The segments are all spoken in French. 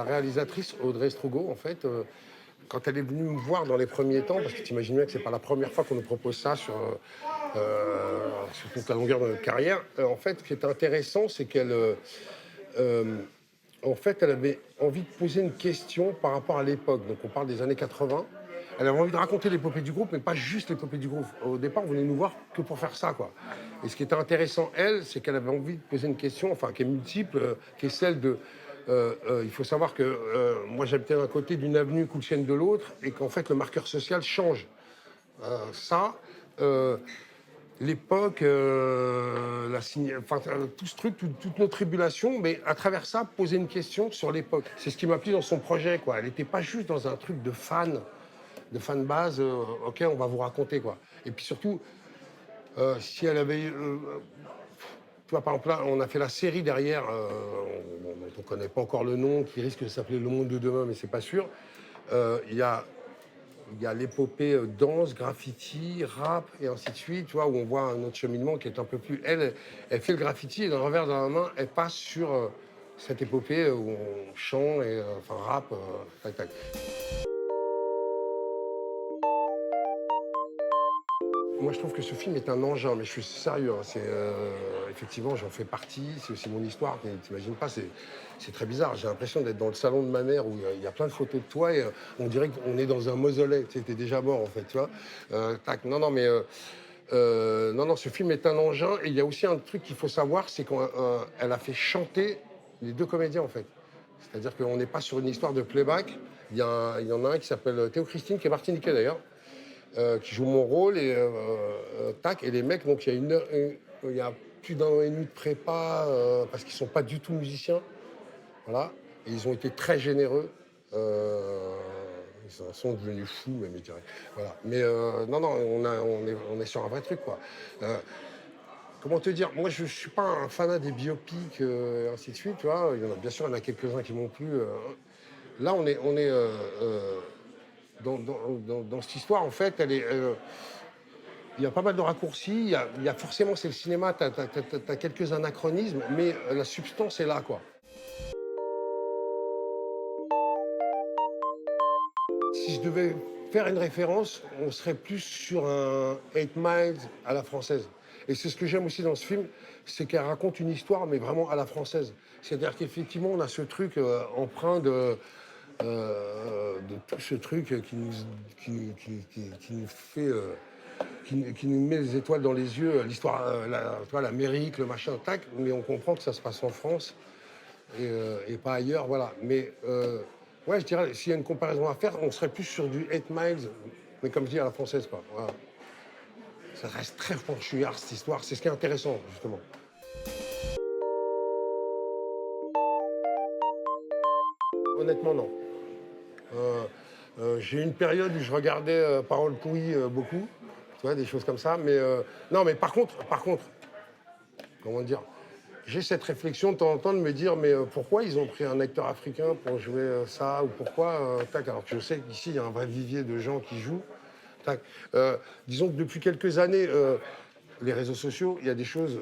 la réalisatrice Audrey Strugo, en fait, quand elle est venue me voir dans les premiers temps, parce que tu imagines bien que c'est pas la première fois qu'on nous propose ça sur toute la longueur de notre carrière, en fait, ce qui est intéressant, c'est qu'elle, en fait, elle avait envie de poser une question par rapport à l'époque. Donc, on parle des années 80. Elle avait envie de raconter l'épopée du groupe, mais pas juste l'épopée du groupe. Au départ, on venait nous voir que pour faire ça, quoi. Et ce qui était intéressant, elle, c'est qu'elle avait envie de poser une question, enfin, qui est multiple, qui est celle de... il faut savoir que moi, j'habitais d'un côté d'une avenue, Coulchen de l'autre, et qu'en fait, le marqueur social change. Ça, l'époque, enfin, tout ce truc, toutes nos tribulations, mais à travers ça, poser une question sur l'époque. C'est ce qui m'a plu dans son projet, quoi. Elle n'était pas juste dans un truc de fan base, ok, on va vous raconter, quoi. Et puis surtout, si elle avait, tu vois, par exemple, là, on a fait la série derrière, dont on ne connaît pas encore le nom, qui risque de s'appeler Le Monde de demain, mais c'est pas sûr. Il y a l'épopée danse, graffiti, rap et ainsi de suite, tu vois, où on voit un autre cheminement qui est un peu plus... Elle fait le graffiti et d'un revers de la main, elle passe sur cette épopée où on chante et enfin rap, tac, tac. Moi, je trouve que ce film est un engin, mais je suis sérieux, hein. Effectivement, j'en fais partie, c'est aussi mon histoire. T'imagines pas, c'est très bizarre. J'ai l'impression d'être dans le salon de ma mère où il y a plein de photos de toi et on dirait qu'on est dans un mausolée. Tu sais, t'es déjà mort, en fait, tu vois. Tac, non, non, mais non, non, ce film est un engin. Et il y a aussi un truc qu'il faut savoir, c'est qu'elle a fait chanter les deux comédiens, en fait. C'est-à-dire qu'on n'est pas sur une histoire de playback. Il y en a un qui s'appelle Théo Christine, qui est martiniquais d'ailleurs, qui joue mon rôle et tac, et les mecs, donc il y a plus d'un an et demi de prépa parce qu'ils sont pas du tout musiciens, voilà, et ils ont été très généreux. Ils en sont devenus fous, même, je dirais. Voilà. Mais non, non, on est sur un vrai truc, quoi. Euh, Comment te dire? Moi, je suis pas un fanat des biopics, et ainsi de suite, tu vois. Bien sûr, il y en a quelques-uns qui m'ont plu. Là, on est dans cette histoire, en fait, il y a pas mal de raccourcis. Il y a forcément, c'est le cinéma, tu as quelques anachronismes, mais la substance est là, quoi. Si je devais faire une référence, on serait plus sur un 8 Miles à la française. Et c'est ce que j'aime aussi dans ce film, c'est qu'elle raconte une histoire, mais vraiment à la française. C'est-à-dire qu'effectivement, on a ce truc empreint de tout ce truc qui nous fait... qui nous met les étoiles dans les yeux, l'histoire, tu vois, l'Amérique, le machin, tac, mais on comprend que ça se passe en France et pas ailleurs, voilà. Mais ouais, je dirais, s'il y a une comparaison à faire, on serait plus sur du 8 Miles, mais comme je dis, à la française, quoi. Voilà. Ça reste très franchouillard, cette histoire, c'est ce qui est intéressant, justement. Honnêtement, non. J'ai eu une période où je regardais Parole pourrie beaucoup, tu vois, des choses comme ça, mais non, mais par contre, comment dire, j'ai cette réflexion de temps en temps de me dire, mais pourquoi ils ont pris un acteur africain pour jouer ça, ou pourquoi, tac, alors que je sais qu'ici, il y a un vrai vivier de gens qui jouent, tac. Disons que depuis quelques années, les réseaux sociaux, il y a des choses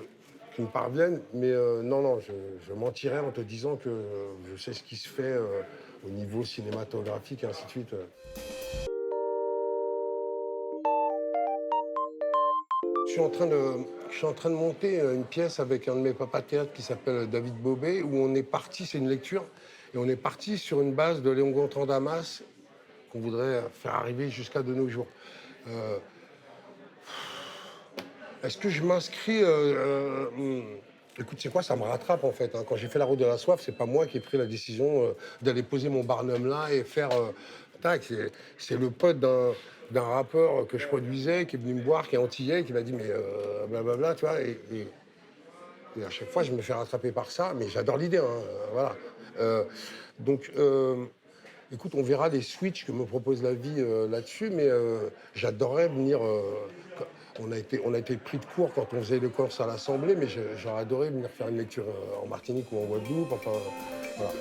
qui me parviennent, mais non, non, je mentirais en te disant que je sais ce qui se fait au niveau cinématographique et ainsi de suite. Je suis en train de, je suis en train de monter une pièce avec un de mes papas théâtre qui s'appelle David Bobet, où on est parti, c'est une lecture, et on est parti sur une base de Léon Gontran Damas qu'on voudrait faire arriver jusqu'à de nos jours. Euh, Est-ce que je m'inscris Écoute, c'est quoi, ça me rattrape en fait, hein. Quand j'ai fait la route de la soif, c'est pas moi qui ai pris la décision d'aller poser mon Barnum là et faire. Tac, c'est le pote d'un rappeur que je produisais qui est venu me voir, qui est antillais, qui m'a dit mais blablabla, tu vois. Et à chaque fois, je me fais rattraper par ça, mais j'adore l'idée, hein, voilà. Euh, donc, écoute, on verra les switches que me propose la vie là-dessus, mais j'adorerais venir. On a été pris de court quand on faisait le Corse à l'Assemblée, mais j'aurais adoré venir faire une lecture en Martinique ou en Guadeloupe, enfin, voilà.